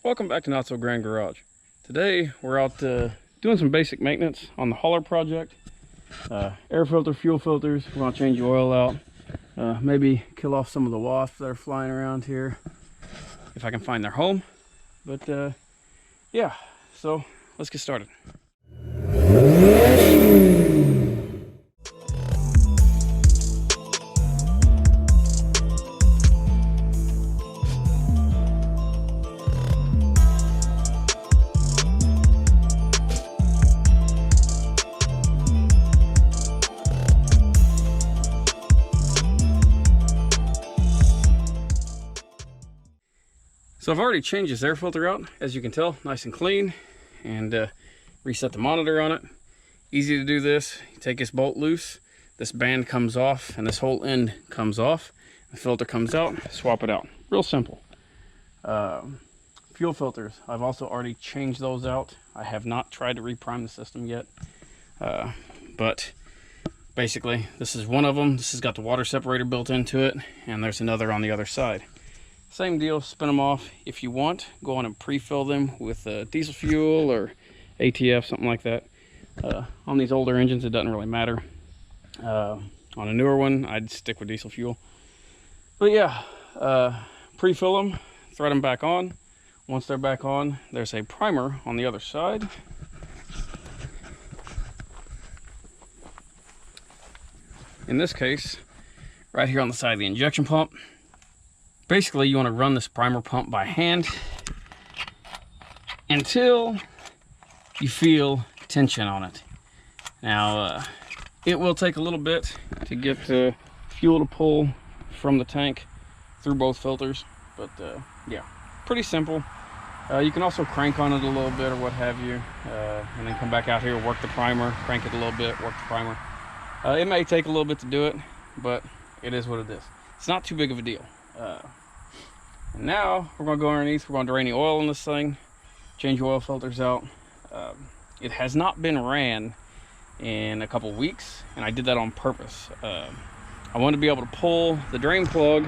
Welcome back to NotSoGrand Garage. Today we're out doing some basic maintenance on the hauler project. Air filter, fuel filters. We're gonna change the oil out. Maybe kill off some of the wasps that are flying around here if I can find their home. But yeah, so let's get started. So I've already changed this air filter out, as you can tell, nice and clean, and reset the monitor on it. Easy to do this. You take this bolt loose, this band comes off, and this whole end comes off. The filter comes out, swap it out. Real simple. Fuel filters, I've also already changed those out. I have not tried to reprime the system yet, but basically this is one of them. This has got the water separator built into it, and there's another on the other side. Same deal, spin them off. If you want, go on and pre-fill them with diesel fuel or ATF, something like that. On these older engines, it doesn't really matter. On a newer one, I'd stick with diesel fuel. But yeah, pre-fill them, thread them back on. Once they're back on, there's a primer on the other side. In this case, right here on the side of the injection pump. Basically, you want to run this primer pump by hand until you feel tension on it. Now, it will take a little bit to get fuel to pull from the tank through both filters, but yeah, pretty simple. You can also crank on it a little bit or what have you, and then come back out here, work the primer, crank it a little bit, work the primer. It may take a little bit to do it, but it is what it is. It's not too big of a deal. And now we're going to go underneath, we're going to drain the oil in this thing, change the oil filters out. It has not been ran in a couple weeks, and I did that on purpose. I wanted to be able to pull the drain plug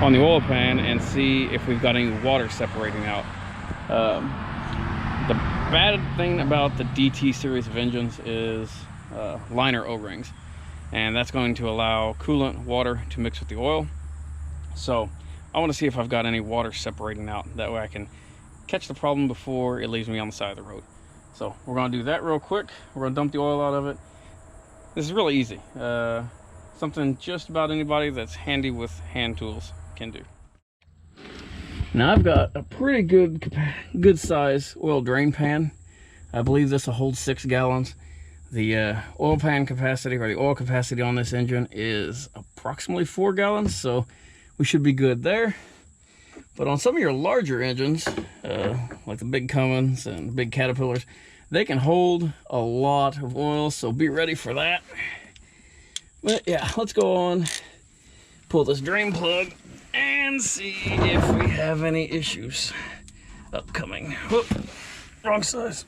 on the oil pan and see if we've got any water separating out. The bad thing about the DT series of engines is liner O-rings, and that's going to allow coolant water to mix with the oil. So I want to see if I've got any water separating out. That way I can catch the problem before it leaves me on the side of the road. So we're going to do that real quick. We're going to dump the oil out of it. This is really easy. Something just about anybody that's handy with hand tools can do. Now I've got a pretty good size oil drain pan. I believe this will hold 6 gallons. The oil pan capacity, or the oil capacity on this engine, is approximately 4 gallons. So we should be good there. But on some of your larger engines, like the big Cummins and big Caterpillars, they can hold a lot of oil, so be ready for that. But yeah, let's go on, pull this drain plug, and see if we have any issues upcoming. Whoop, wrong size,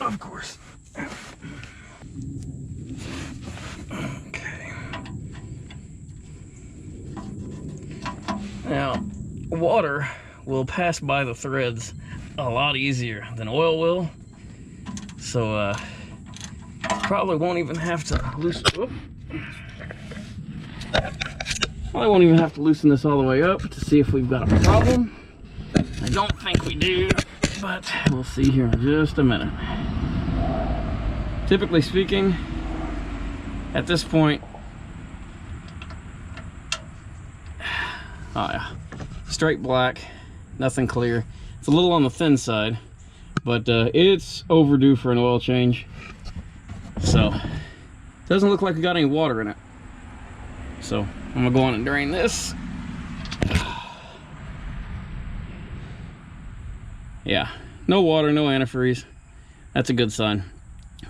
of course. Now, water will pass by the threads a lot easier than oil will, so probably won't even have to loosen. Probably won't even have to loosen this all the way up to see if we've got a problem. I don't think we do, but we'll see here in just a minute. Typically speaking, at this point, oh yeah, straight black, nothing clear. It's a little on the thin side, but it's overdue for an oil change. So doesn't look like we got any water in it. So I'm gonna go on and drain this. Yeah, no water, no antifreeze. That's a good sign.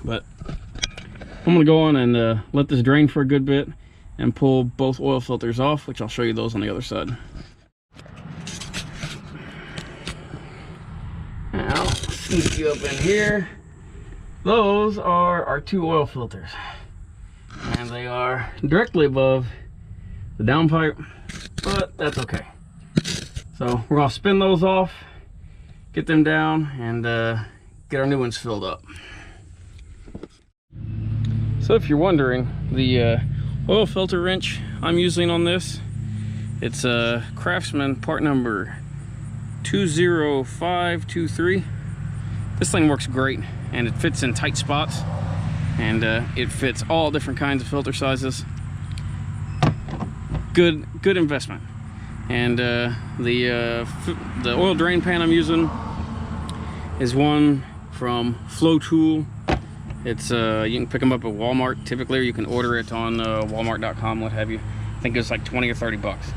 But I'm gonna go on and let this drain for a good bit and pull both oil filters off, which I'll show you those on the other side. Now, sneak you up in here. Those are our 2 oil filters, and they are directly above the downpipe, but that's okay. So we're gonna spin those off get them down and get our new ones filled up. So if you're wondering, the oil filter wrench I'm using on this, it's a Craftsman part number 20523. This thing works great, and it fits in tight spots, and it fits all different kinds of filter sizes. Good investment. And the oil drain pan I'm using is one from Flow Tool. It's you can pick them up at Walmart typically, or you can order it on Walmart.com, what have you. I think it's like 20 or 30 bucks.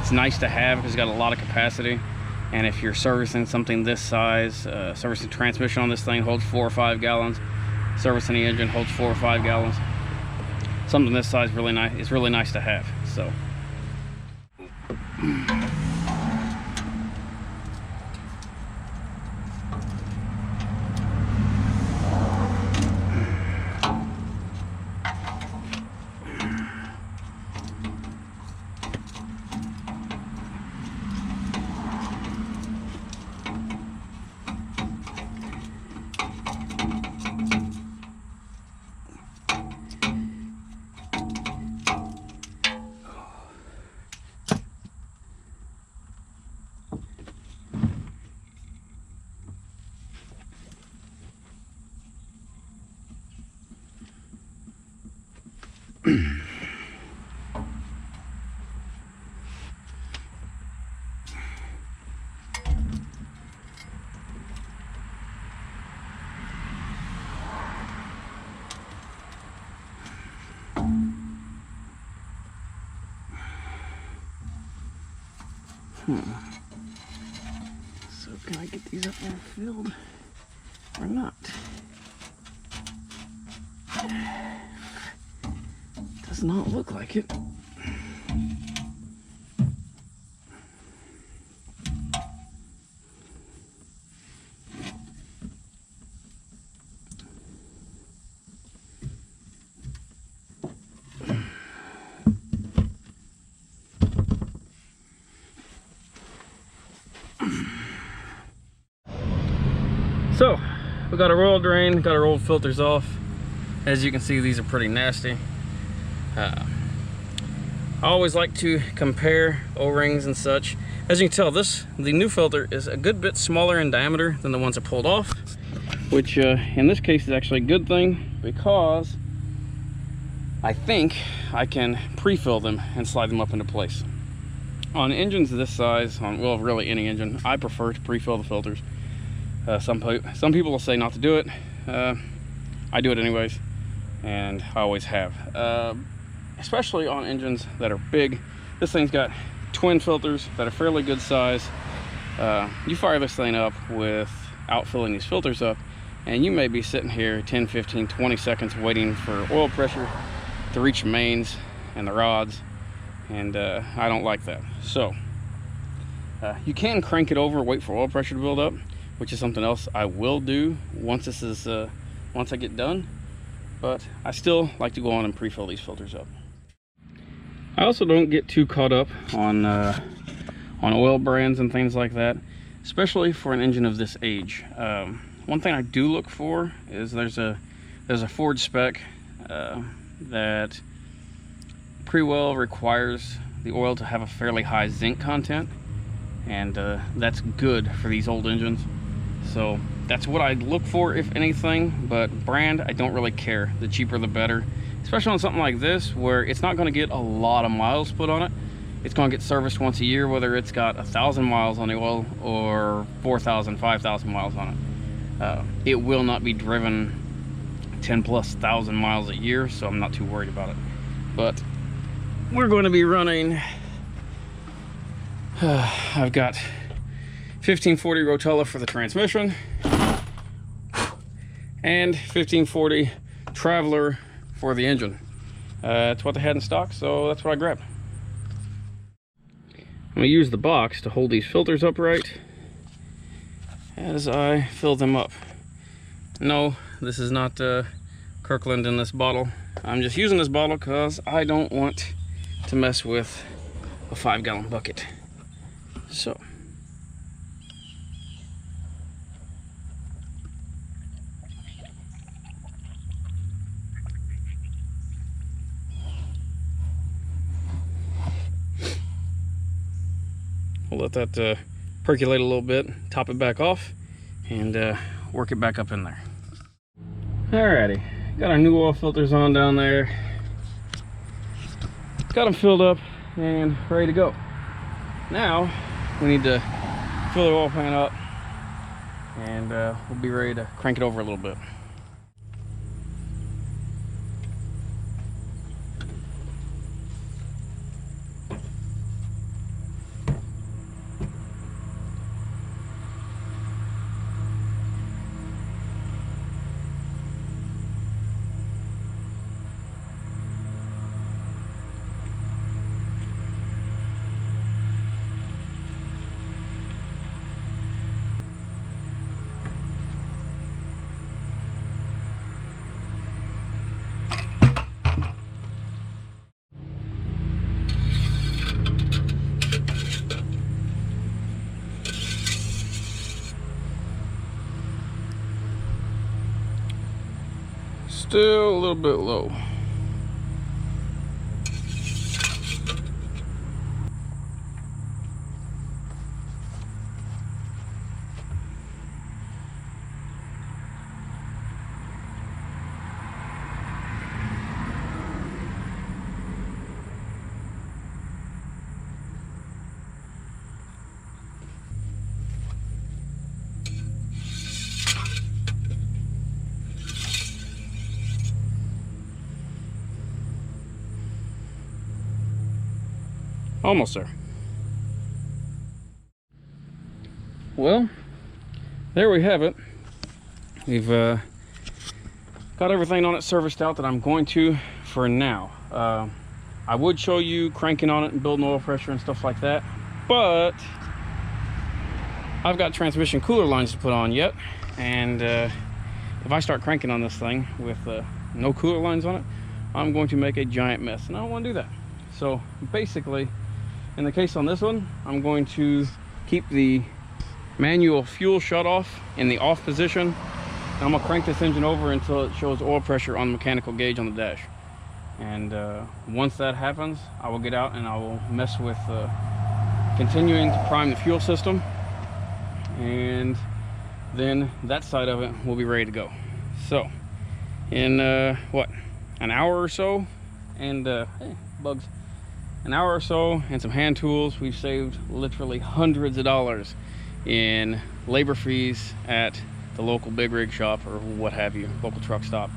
It's nice to have because it's got a lot of capacity, and if you're servicing something this size, servicing transmission on this thing holds 4 or 5 gallons. Servicing the engine holds 4 or 5 gallons. Something this size really nice. It's really nice to have. So. So can I get these up there filled or not? Does not look like it. So, we got our oil drain, got our old filters off. As you can see, these are pretty nasty. I always like to compare O-rings and such. As you can tell, the new filter is a good bit smaller in diameter than the ones I pulled off, which in this case is actually a good thing because I think I can pre-fill them and slide them up into place. On engines this size, well, really any engine, I prefer to pre-fill the filters. Some people will say not to do it. I do it anyways, and I always have. Especially on engines that are big. This thing's got twin filters that are fairly good size. You fire this thing up without filling these filters up, and you may be sitting here 10, 15, 20 seconds waiting for oil pressure to reach the mains and the rods, and I don't like that. So you can crank it over, wait for oil pressure to build up, which is something else I will do once this is once I get done. But I still like to go on and pre-fill these filters up. I also don't get too caught up on oil brands and things like that, especially for an engine of this age. One thing I do look for is there's a Ford spec that pre-well requires the oil to have a fairly high zinc content, and that's good for these old engines. So that's what I'd look for, if anything. But brand, I don't really care. The cheaper the better, especially on something like this where it's not going to get a lot of miles put on it. It's going to get serviced once a year, whether it's got 1,000 miles on the oil or 4,000, 5,000 miles on it. It will not be driven 10,000+ miles a year, so I'm not too worried about it. But we're going to be running I've got 1540 Rotella for the transmission and 1540 Traveler for the engine. That's what they had in stock, so that's what I grabbed. I'm going to use the box to hold these filters upright as I fill them up. No, this is not Kirkland in this bottle. I'm just using this bottle because I don't want to mess with a 5-gallon bucket. So We'll let that percolate a little bit, top it back off, and work it back up in there. Alrighty, got our new oil filters on down there. Got them filled up and ready to go. Now we need to fill the oil pan up, and we'll be ready to crank it over a little bit. Still a little bit low. Almost there. Well, there we have it. We've got everything on it serviced out that I'm going to for now. I would show you cranking on it and building oil pressure and stuff like that, but I've got transmission cooler lines to put on yet, and if I start cranking on this thing with no cooler lines on it, I'm going to make a giant mess, and I don't want to do that. So basically, in the case on this one, I'm going to keep the manual fuel shut off in the off position, and I'm gonna crank this engine over until it shows oil pressure on the mechanical gauge on the dash. And once that happens, I will get out and I will mess with continuing to prime the fuel system, and then that side of it will be ready to go. So in what, an hour or so, and hey, bugs, an hour or so and some hand tools, we've saved literally hundreds of dollars in labor fees at the local big rig shop or what have you, local truck stop.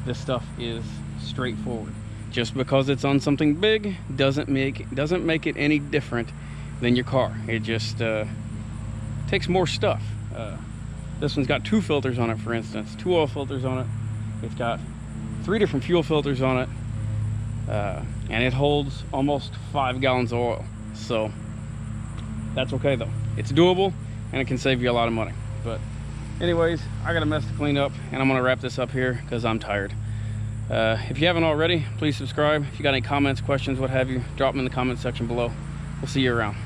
This stuff is straightforward. Just because it's on something big doesn't make it any different than your car. It just takes more stuff. This one's got 2 filters on it, for instance, 2 oil filters on it. It's got 3 different fuel filters on it. And it holds almost 5 gallons of oil, so that's okay though. It's doable and it can save you a lot of money. But anyways, I got a mess to clean up, and I'm gonna wrap this up here because I'm tired. If you haven't already, please subscribe. If you got any comments, questions, what have you, drop them in the comment section below. We'll see you around.